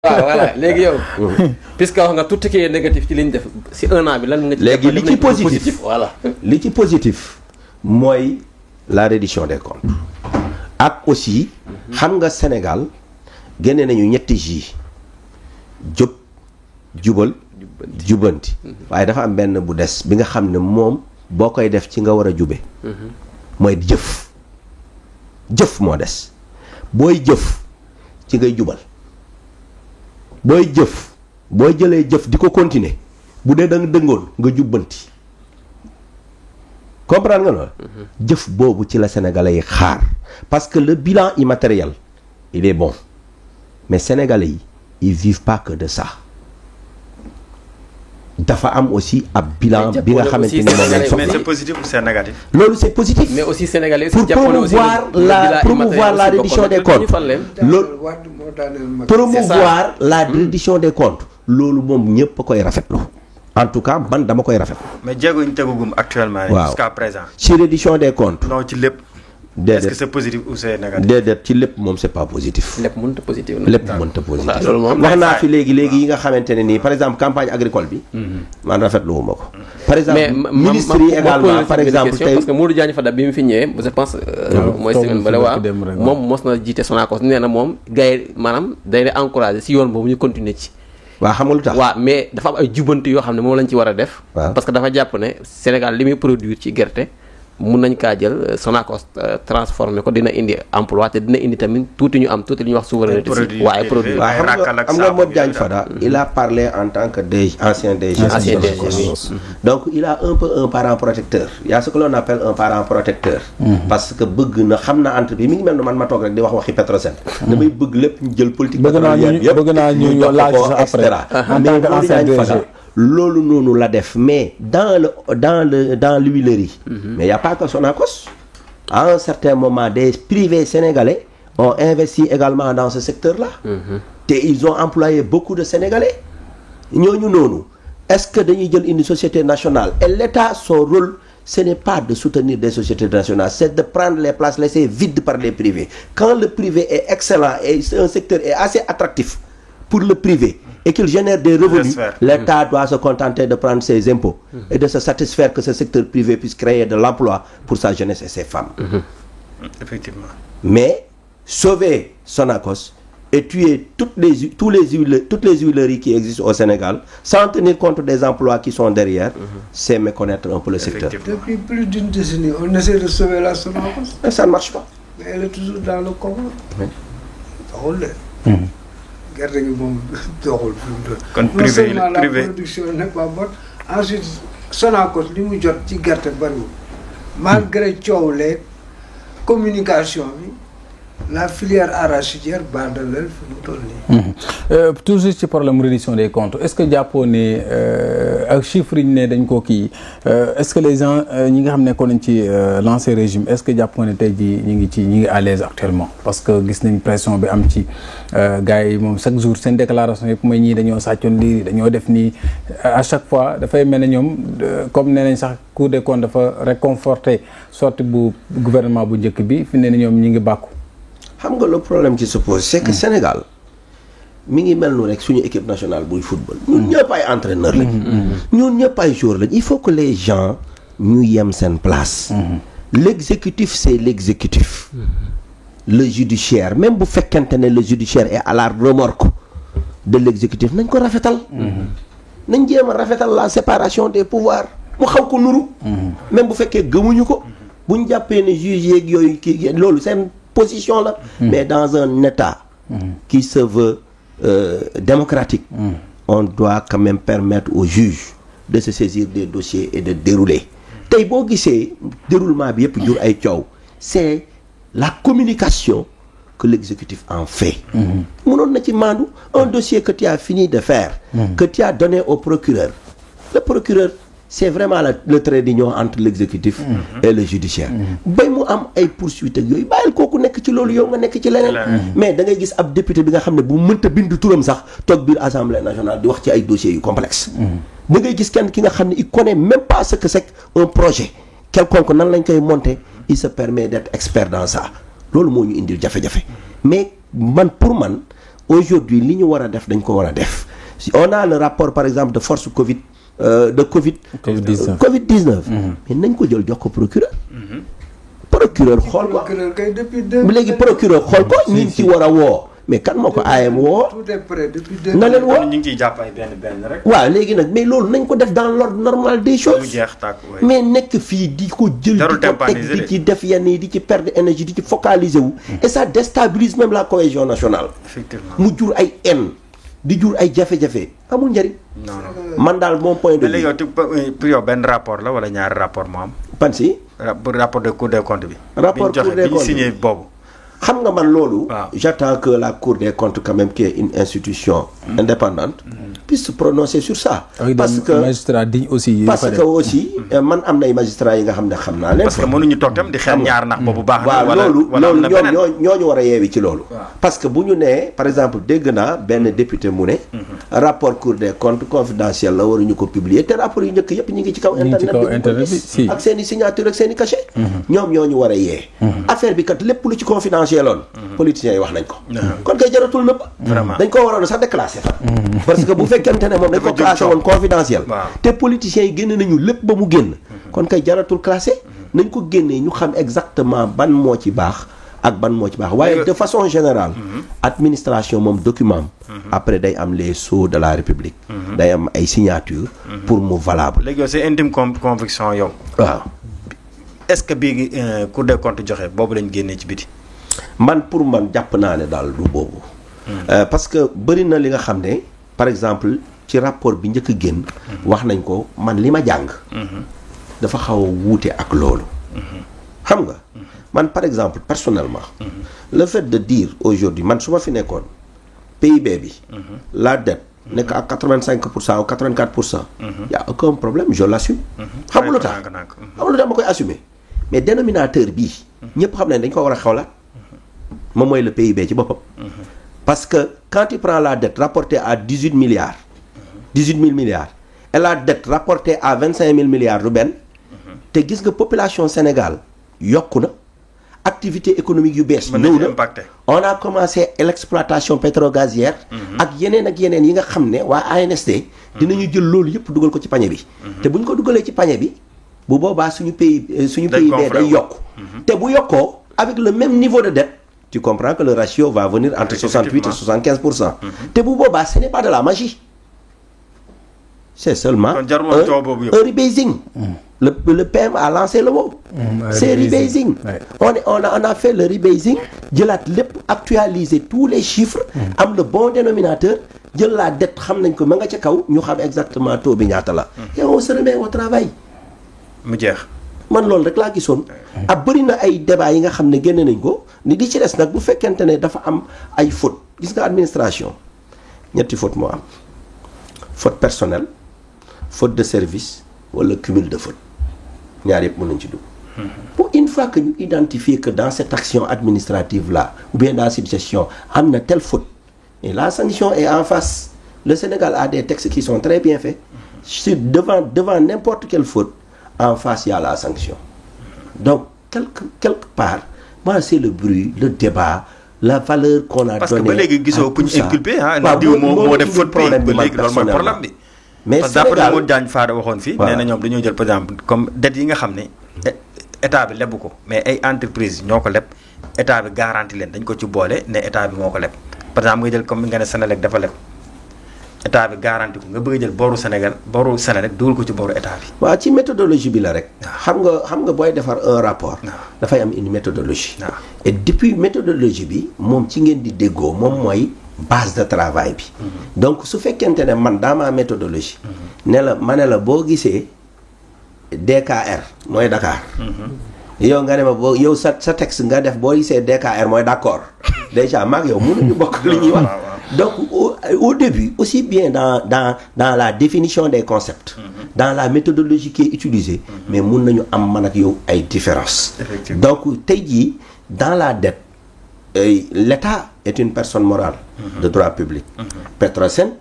voilà léegi yow. puisque wax nga tout ce qui est négatif ci li ñu def si 1 an bi lan nga ci. léegi li ci positif voilà. li ci positif mooy la reddition des comptes ak aussi xam nga Sénégal génne nañu ñetti J jub jubal jubanti waaye dafa am benn bu des bi nga xam ne moom boo koy def ci nga war a jube mooy jëf moo des booy jëf ci ngay jubal booy jëf booy jëlee jëf di ko continuer bu dee da nga dëngoon nga jubbanti comprendre nga loolu jëf boobu ci la Sénégalais yi xaar parce que le bilan immatériel il est bon mais Sénégalais yi ils vivent pas que de ça dafa am aussi ab bilan bi nga xamante ni moom lañ soxla. mais c'est positif ou c'est négatif. loolu c'est positif. mais aussi Sénégalais pour promouvoir la reddition des comptes loolu promouvoir la reddition des comptes loolu moom ñëpp a koy rafetlu en tout cas man dama koy rafetlu. mais jéego ñu tegugum actuellement. waaw jusqu'à présent. ci reddition des comptes. non ci lépp. déedéet est-ce que c'est positif ou c'est négatif. déedéet ci lépp moom c'est pas positif. lépp mënut a positif. lépp mënut a positif. loolu moom wax naa fi léegi yi nga xamante ne nii par exemple campagne agricole bi. man rafetlu wu ma ko. par exemple ministre yi également par exemple tey parce que Modou Diagne Fada bi mu fi ñëwee je pense. mooy semaine bale waa moom mos na jiite Sonacos nee na moom gars yi maanaam day encourager si yoon boobu ñu continuer ci. waaw xam nga lu tax. waaw mais dafa am ay jubanti yoo xam ne moom lañ ci war a def. parce que dafa jàpp ne Sénégal li muy produire ci gerte. mun nañ kaa jël Sonacos transformé ko dina indi emploi te dina indi tamit tuuti ñu am tuuti li ñuy wax souveraineté si waaye produit waaw xam nga Modou Diagne Fada il a parlé en tant que ancien DG donc il a un peu un parent protecteur il y a ce que l'on appelle un parent protecteur parce que bëgg na xam na entreprise mi ngi mel ne man ma toog rek di wax waxi Petrosen damay bëgg lépp ñu jël politique pétrolière yëpp bëgg naa ñu laaj sa après en tant que ancien DG loolu noonu la def mais dans l'huilerie mais y a pas que Sonacos à un certain moment des privés sénégalais ont investi également dans ce secteur-là te ils ont employé beaucoup de Sénégalais ñooñu noonu est-ce que dañuy jël une société nationale et l'État son rôle ce n'est pas de soutenir des sociétés nationales c'est de prendre les places laissées vides par les privés quand le privé est excellent et un secteur est assez attractif pour le privé et qu'il génère des revenus, l'État doit se contenter de prendre ses impôts et de se satisfaire que ce secteur privé puisse créer de l'emploi pour sa jeunesse et ses femmes. Effectivement. Mais sauver Sonacos et tuer toutes les huileries qui existent au Sénégal sans tenir compte des emplois qui sont derrière, c'est méconnaître un peu le secteur. Depuis plus d'une décennie, on essaie de sauver la Sonacos. Mais ça ne marche pas. Mais elle est toujours dans le coma. Oui. gerte gi moom doxul fi mu doon. kon non seulement la production n'est pas bonne ensuite Sonacos li mu jot ci gerte bariwul malgré coow leeg communication bi la filière arachidière bandaleel fi mu toll nii. toujours ci problème reddition des comptes est-ce que jàppoo ne ak chiffres yi ñu ne dañ koo kii est-ce que les gens ñi nga xam ne nekkoon nañ ci l'ancien régime est-ce que jàppoo ne tey jii ñi ngi à l'aise actuellement parce que gis nañ pression bi am ci gars yi moom chaque jour seen déclaration yëpp mooy ñii dañoo sàccoon lii dañoo def nii à chaque fois dafay mel ne ñoom comme nee nañ sax Cour des comptes dafa réconforter sortie bu gouvernement bu njëkk bi fi ne ne ñoom ñi ngi bàkku. xam nga le problème qui se pose c'est que Sénégal mi ngi mel noonu rek suñu équipe nationale buy football ñun ñëpp ay entraîneurs lañ ñun ñëpp ay joueurs lañ il faut que les gens ñu yem seen place l'exécutif c'est l'exécutif le judiciaire même bu fekkente ne le judiciaire est à la remorque de l'exécutif nañ ko rafetal nañ jéem a rafetal la séparation des pouvoirs mu xaw ko nuru même bu fekkee gëmuñu ko buñ jàppee ne juge yeeg yooyu kii loolu seen position là mais dans un état qui se veut démocratique on doit quand même permettre aux juges de se saisir des dossiers et de dérouler tey boo gisee déroulement bi yëpp jur ay coow c'est la communication que l'exécutif en fait mënoon na ci maandu un dossier que tu as fini de faire que tu as donné au procureur le procureur c'est vraiment le trait d'union entre l'exécutif et le judiciaire bay mu am ay poursuites ak yooyu bàyyil kooku nekk ci loolu yow nga nekk ci leneen mais da ngay gis ab député bi nga xam ne bu mënta bind turam sax toog biir assemblée nationale di wax ci ay dossiers yu complexes da ngay gis kenn ki nga xam ne il connaît même pas ce que c'est un projet quelconque nan lañ koy monter il se permet d'être expert dans ça loolu moo ñu indil jafe-jafe mais pour man aujourd'hui li ñu war a def dañ ko war a def si on a le rapport par exemple de force Covid Covid-19 mais nañ ko jël jox ko procureur procureur xool ko léegi procureur xool ko ñi ci war a woo mais kan moo ko aayam woo na leen woo ñu ngi ciy jàpp ay benn rek. waaw léegi nag mais loolu nañ ko def dans l'ordre normal des choses mu jeex tàkk mais nekk fii di ko jël di ko teg di ci def yenn yi di ci perdre énergie di ci focaliser wu et ça déstabilise même la cohésion nationale effectivement mu jur ay haine di jur ay jafe-jafe amul njëriñ non non man daal mon point de mais léegi vue yow pour yow benn rapport la wala ñaari rapport moo am. pan si rapport de Cour des comptes bi. rapport Cour des comptes bi ñu signé boobu. xam nga man loolu waaw. j'attends que la Cour des comptes quand même qui est une institution indépendante puisse se prononcer sur ça parce que magistrat digne aussi parce que aussi man am nay magistrats yi nga xam ne xam naa leen parce que mënuñu toog tam di xel ñaar ndax boobu baax na. waaw wala loolu wala am na beneen ñooñu war a yeewi ci loolu parce que bu ñu nee par exemple dégg naa benn député mu ne rapport Cour des comptes confidentiel la waruñu ko publier te rapport yu njëkk yëpp ñu ngi ci kaw internet bi ak seen i signature ak seen i cachet ñoom ñooñu war a yee affaire bi kat lépp lu ci confidentiel oon politiciens yi wax nañ ko kon kay jaratul nëpp Vraiment. dañ ko waroon sax déclassé fa parce que bu fekkente ne moom dañ ko classé woon confidentiel te politiciens yi génn nañu lépp ba mu génn kon kay jaratul classé nañ ko génnee ñu xam exactement ban moo ci baax ak ban moo ci baax waaye de façon générale administration moom document après day am les sceaux de la République day am ay signature pour mu valable léegi yow c'est intime conviction yow. waaw est-ce que bii ngi Cour des comptes joxe boobu lañ génnee ci biti. man pour man jàpp naa ne daal du boobu parce que bëri na li nga xam ne par exemple ci rapport bi njëkk a génn wax nañ ko man li ma jàng dafa xaw a wuute ak loolu xam nga man par exemple personnellement le fait de dire aujourd'hui man su ma fi nekkoon PIB bi la dette nekk à 85% ou 84% y a aucun problème je l'assume xam nga lu tax xam nga lu tax ma koy assumer mais dénominateur bii ñëpp xam ne dañ ko war a xawlaat moom mooy le PIB ci boppam parce que quand tu prends la dette rapportée à 18 000 milliards et la dette rapportée à 25 000 milliards du benn te gis nga population Sénégal yokku na activité économique yu bees ñëw na on a commencé l'exploitation pétro-gazière ak yeneen yi nga xam ne waa ANSD dinañu jël loolu yëpp dugal ko ci pañe bi te bu ñu ko dugalee ci pañe bi bu boobaa suñu PIB day yokku te bu yokkoo avec le même niveau de dette tu comprends que le ratio va venir entre 68 et 75%. te bu boobaa ce n'est pas de la magie c'est seulement un rebasing. Le PM a lancé le mot. C'est rebasing. On a fait le rebasing jëlaat lépp actualiser tous les chiffres am le bon dénominateur jël la dette xam nañ ko ma nga ca kaw ñu xam exactement taux bi ñaata la et on se remet au travail mu jeex man loolu rek laa gisoon bëri na ay débat yi nga xam ne génne nañ ko ni di ci des nag bu fekkente ne dafa am ay faute gis nga administration ñetti faute moo am faute personnelle faute de service wala cumul de faute ñaar yëpp mën nañ ci dugg pour une fois que ñu identifier que dans cette action administrative là ou bien dans cette gestion am na telle faute et la sanction est en face le Sénégal a des textes qui sont très bien faits sur devant n'importe quelle faute en face il y a la sanction donc quelque part moi c'est le bruit le débat la valeur qu'on a parce que donnée ba léegi gisoo ku ñu inculpé ne diw moo def faute bi ba léegi loolu mooy problème bi mais parce que d'après Modou Diagne Fada waxoon fii nee na ñoom dañoo jël par exemple comme dette yi nga xam ne état bi lebu ko mais ay entreprise ñoo ko leb état bi garanti leen dañ ko ci boole ne état bi moo ko leb par exemple nga jël comme nga ne Sénélec dafa leb état bi garanti ko nga bëgg a jël boru Sénélec dugal ko ci boru état bi waaw ci méthodologie bi la rek xam nga booy defar un rapport dafay am une méthodologie et depuis méthodologie bi moom ci ngeen di déggoo moom mooy base de travail bi donc su fekkente ne man dans ma méthodologie ne la ma ne la boo gisee DKR mooy Dakar yow nga ne ma boo yow sa texte nga def boo gisee DKR mooy d'accord déjà maag yow mënuñu bokk li ñuy wax donc au début aussi bien dans la définition des concepts dans la méthodologie qui est utilisée mais mun nañu am man ak yow ay différences donc tey jii dans la dette l'État est une personne morale de droit public Petrosen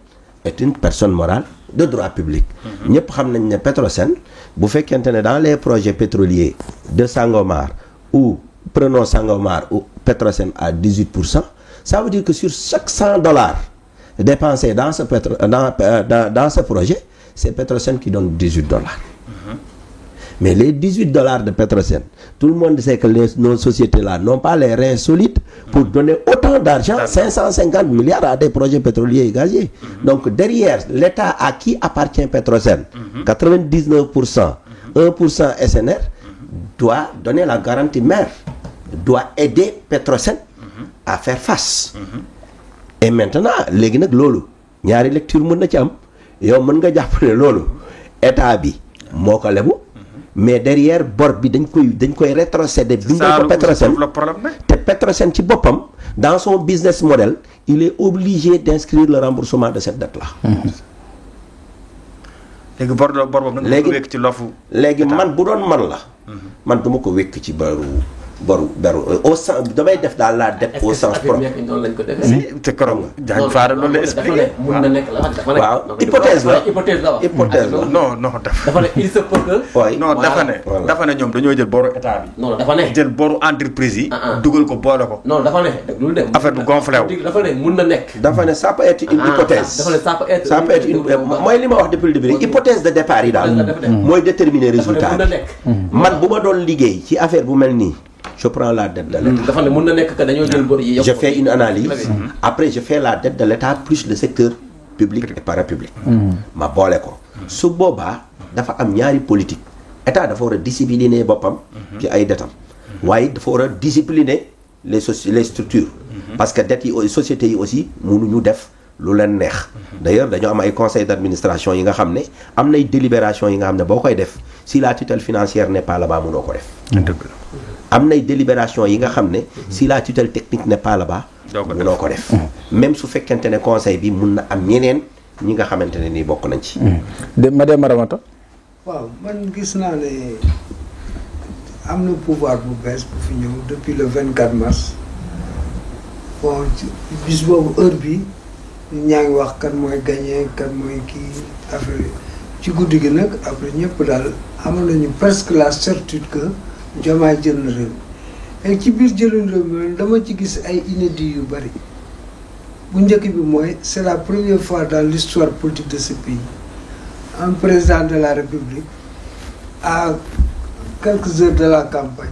est une personne morale de droit public ñëpp xam nañ ne Petrosen bu fekkente ne dans les projets pétroliers de Sangomar ou prenons Sangomar ou Petrosen à 18% Ça veut dire que sur chaque $100 dépensés dans ce dans ce projet, c'est Petrosen qui donne $18. Mais les $18 de Petrosen, tout le monde sait que nos sociétés-là n'ont pas les reins solides pour donner autant d'argent, 550 milliards à des projets pétroliers et gaziers. Donc derrière, l'État à qui appartient Petrosen, 99%, 1% SNR, doit donner la garantie mère, doit aider Petrosen à faire face. Et maintenant, léegi nag loolu ñaari lecture mën na ci am yow mën nga jàpp ne loolu état bi moo ko lebu mais derrière bor bi dañ koy rétrocéder bindal ko Petrosen te Petrosen ci boppam dans son business model il est obligé d'inscrire le remboursement de cette dette là. léegi bor boobu nag ko wékk ci lofu léegi man bu doon man la man duma ko wékk ci boru au sens damay def daal la dette au sens propre. te keroog Diagne Fada loolu la expliqué. mun na nekk la dafa ne. waaw hypothèse la hypothèse la. non dafa ne il se peut que. non dafa ne ñoom dañoo jël boru état bi. non dafa ne jël boru entreprise yi. dugal ko boole ko. non dafa ne lu dem. affaire bu gonflé wu. dafa ne mun na nekk. dafa ne ça peut être une hypothèse. dafa ne ça peut être une mooy li ma wax depuis le début hypothèse de départ yi daal. mooy déterminer résultat bi. man bu ma doon liggéey ci affaire bu mel nii. Je prends la dette de l'État. dafa ne mën na nekk que dañoo jël bor yi. Je fais une analyse. Après je fais la dette de l'État plus le secteur public et parapublic. ma boole ko. su boobaa dafa am ñaari politique. État dafa war a discipliner boppam. ci ay dettam. waaye dafa war a discipliner les structures. parce que dettes yi sociétés yi aussi mënuñu def lu leen neex. d'ailleurs dañoo am ay conseils d'administration yi nga xam ne am nay délibération yi nga xam ne boo koy def si la tutelle financière n'est pas là-bas mënoo ko def. am nay délibération yi nga xam ne si la tutelle technique n'est pas là-bas munoo ko def même su fekkente ne conseil bi mun na am ñeneen ñi nga xamante ne nii bokk nañ ci Madame Ramata. waaw man gis naa ne am na pouvoir bu bees bu fi ñëw depuis le 24 mars bon bis boobu heure bi ñaa ngi wax kan mooy gagné kan mooy kii affaire ci guddi gi nag après ñëpp daal amoon nañu presque la certitude que Diomaye jël na réew mi ci biir jëlin réew mi dama ci gis ay inédits yu bari bu njëkk bi mooy c'est la première fois dans l'histoire politique de ce pays un président de la République à quelques heures de la campagne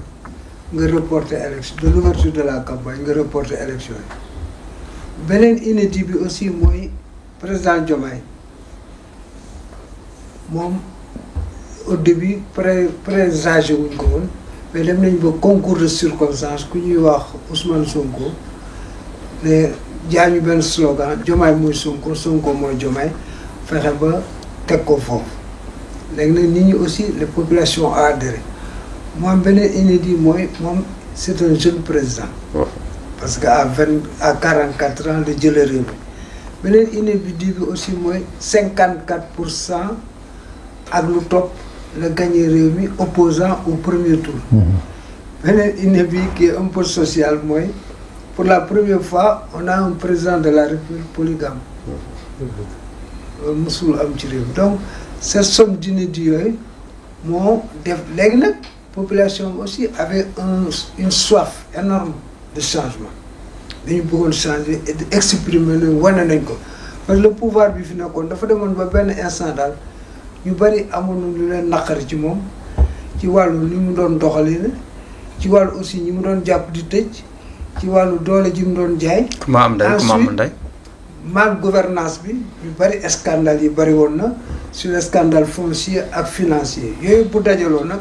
nga reporter élection de l'ouverture de la campagne nga reporter élection yi beneen inédit bi aussi mooy président Diomaye moom au début présagé wuñ ko woon mais dem nañ ba concours de circonstance ku ñuy wax Ousmane Sonko ne jaañu benn slogan Diomaye mooy Sonko Sonko mooy Diomaye fexe ba teg ko foofu léegi nag nit ñi aussi les populations a adhéré mu am beneen inédit mooy moom c'est un jeune président parce que à 44 ans la jëlee réew mi beneen inédit bi aussi mooy 54% ak lu topp la gagné réew mi opposant au premier tour. beneen inédit bi qui est un peu social mooy pour la première fois on a un président de la République polygame. loolu mosul am ci réew donc cette somme d'inédits yooyu moo def léegi nag population aussi avait une soif énorme de changement dañu bëggoon changer et de exprimer nañ wane nañ ko parce que le pouvoir bi fi nekkoon dafa demoon ba benn instant daal ñu bari amoon lu leen naqari ci moom ci wàllu ni mu doon doxalee ci wàllu aussi ñi mu doon jàpp di tëj ci wàllu doole ji mu doon jaay. ensuite mal gouvernance bi ñu bari scandale yi bari woon na sur le scandale foncier ak financier yooyu bu dajaloo nag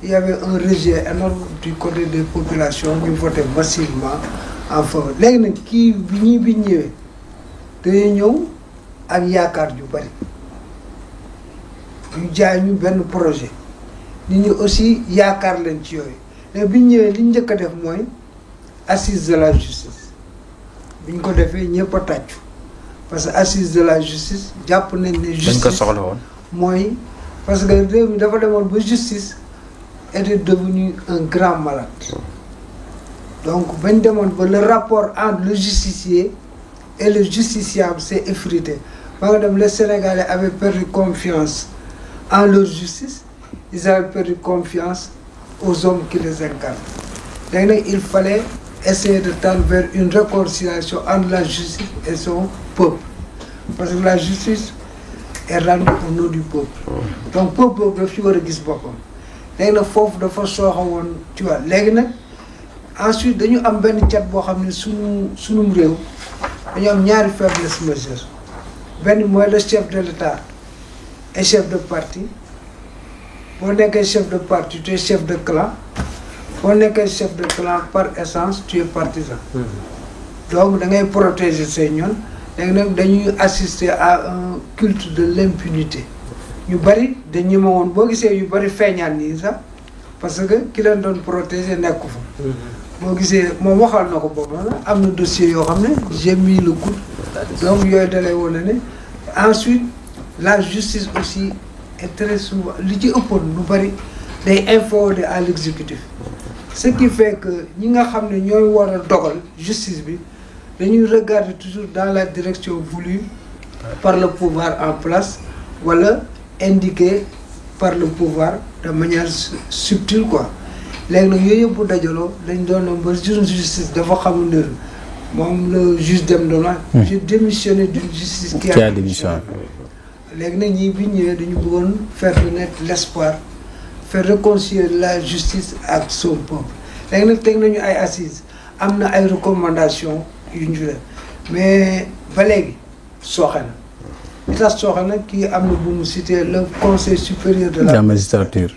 il y avait un rejet énorme du côté des populations ñu voté massivement en faveur léegi nag kii bi ñëwee dañuy ñëw ak yaakaar ju bari ñu jaay ñu benn projet nit ñi aussi yaakaar leen ci yooyu mais bi ñu ñëwee li ñu njëkk a def mooy assise de la justice bi ñu ko defee ñëpp a tàccu parce que assise de la justice jàpp nañ ne justice dañ ko soxla woon mooy parce que réew mi dafa demoon ba justice était devenu un grand malade donc bañ demoon ba le rapport entre le justicier et le justiciable s'est effrité ba nga dem les Sénégalais avaient perdu confiance en leur justice ils avaient perdu confiance aux hommes qui les incarnent léegi nag il fallait essayer de tendre vers une réconciliation entre la justice et son peuple. Parce que la justice est rendue au nom du peuple. Donc peuple boobu daf ci war a gis boppam. Léegi nag foofu dafa sooxa woon tu vois léegi nag ensuite dañu am benn cat boo xam ne sunum réew dañu am ñaari faiblesse majeure. Benn mooy le chef de l'État et chef de parti. Boo nekkee chef de parti tu es chef de clan. Boo nekkee chef de clan par essence tu es partisan. Donc da ngay protéger say ñoon. Léegi nag dañuy assister à un culte de l'impunité. Ñu bari dañ ñi ma woon boo gisee yu bari feeñaan nii sax parce que ki leen doon protéger nekku fa. Boo gisee moom waxal na ko boobu am na dossier yoo xam ne j'ai mis le coup donc yooyu dalay woon ne ensuite la justice aussi est très souvent li ci ëppoon lu bari day inféodé à l'exécutif. Ce qui fait que ñi nga xam ne ñooy war a dogal justice bi dañuy regarder toujours dans la direction voulue par le pouvoir en place wala indiqué par le pouvoir de manière subtile quoi. Léegi nag yooyu yëpp bu dajaloo dañ doon ba justice dafa xamul ne moom le juge dem doona j'ai démissionné d'une justice qui a démissionné. Léegi nag ñii bi ñëwee dañu bëggoon faire renaître l'espoir, faire réconcilier la justice ak son peuple. Léegi nag teg nañu ay assises am na ay recommandations yu ñu def mais ba léegi sooxe na. li tax sooxe na kii am na bu mu cité le conseil supérieur de la magistrature.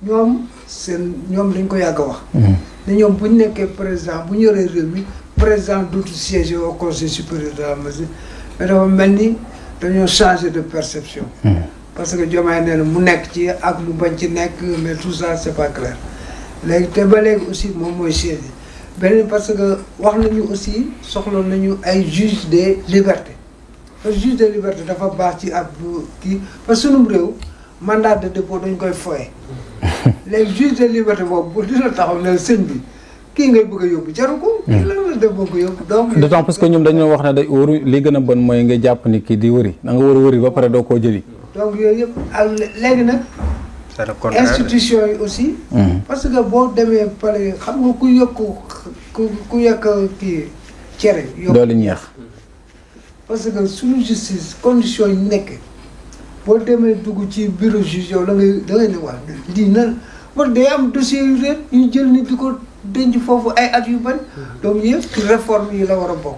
ñoom dañ ko yàgg a wax. ne ñoom bu ñu nekkee président bu ñu yoree réew mi président dootu siéger au conseil supérieur de la magistrature mais dafa mel ni dañoo changer de perception. parce que Diomaye nee na mu nekk ci ak mu bañ ci nekk mais tout ça c'est pas clair léegi te ba léegi aussi moom mooy siéger beneen parce que wax nañu aussi soxla nañu ay juge des libertés. parce que juge des libertés dafa baax ci ab kii parce que sunum réew mandat de dépôt dañ koy foye léegi juge des libertés boobu bu dina taxaw ne sëñ bi kii ngay bëgg a yóbbu jaru ko. kii lan la def bëgg a yóbbu donc. d'autant plus que ñoom dañoo wax ne day wóoru li gën a bon mooy nga jàpp ni kii di wëri da nga war a wëri ba pare doo koo jëli. donc yooyu yëpp ak léegi nag. institution yi aussi. parce que boo demee pare xam nga ku yokk ku yekk kii cere. doole ñeex. parce que suñu justice conditions yi nekk boo demee dugg ci bureau juge yow da ngay ne wax lii na war day am dossier yu réer ñu jël ni di ko denc foofu ay at yu bari donc yëpp ci réforme yi la war a bokk.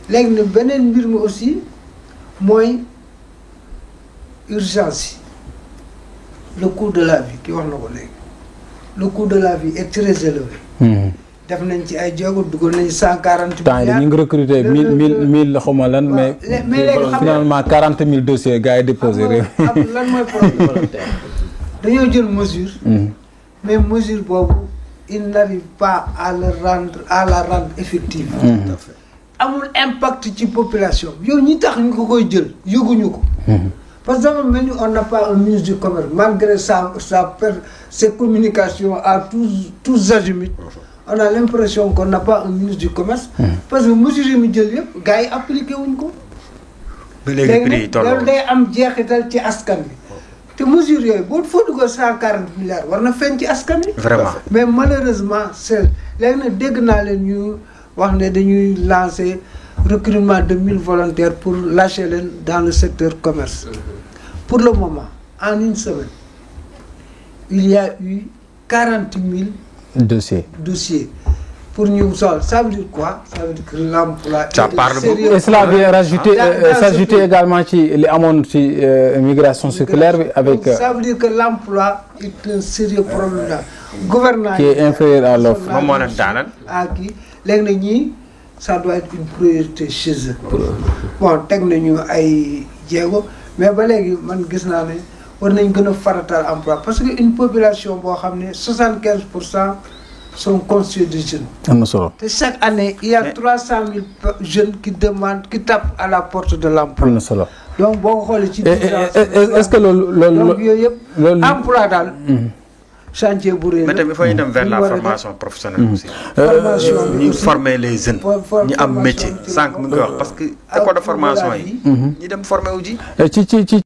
léegi nag beneen mbir mi aussi mooy urgence yi le coût de la vie ki wax na ko léegi le coût de la vie est très élevé. def nañ ci ay jéego dugal nañ 140 milliards. temps yi ñu ngi recruter 1000 xawma lan mais léegi finalement 40 000 dossiers gars yi déposé réew. lan mooy problème dañoo jël mesure. mais mesure boobu il n'arrive pas à la rendre effective. amul impact ci population yow ñi tax ñu ko koy jël yëguñu ko. parce que dafa mel ni on n'a pas un ministre du commerce malgré ses communications à tous azimuts. On a l'impression qu'on n'a pas un ministre du commerce. Parce que mesures yi mu jël yëpp gars yi appliqué wuñ ko. ba léegi prix yi tolloo léegi day am jeexital ci askan bi. te mesures yooyu boo fa dugal 140 milliards war na feeñ ci askan bi. vraiment mais malheureusement c'est léegi nag dégg naa leen ñu wax ne dañuy lancer recrutement de 1000 volontaires pour lâcher leen dans le secteur commerce. Pour le moment en une semaine il y a eu 40 000. dossier pour ñu sol ça veut dire quoi ça veut dire que l'emploi et cela vient s'ajouter également ci li amoon ci migration circulaire bi avec ça veut dire que l'emploi est un sérieux problème là gouvernement qui est inférieur à l'offre moom moo leen daanal kii léegi nag ñii ça doit être une priorité chez eux bon teg nañu ay jéego mais ba léegi man gis naa ne war nañ gën a farataal emploi parce que une population boo xam ne 75% sont constitués de jeunes. am na solo. te chaque année il y a 300 000 jeunes qui tapent à la porte de l'emploi. am na solo. donc boo ko xoolee ci. est-ce que loolu donc yooyu yëpp emploi daal. chantier bu rëy mais tamit il faut ñu dem vers la formation professionnelle aussi. formation bi ñu former les jeunes. ñu am métier sànq mu ngi wax parce que école de formation yi. ñi dem former wu ji.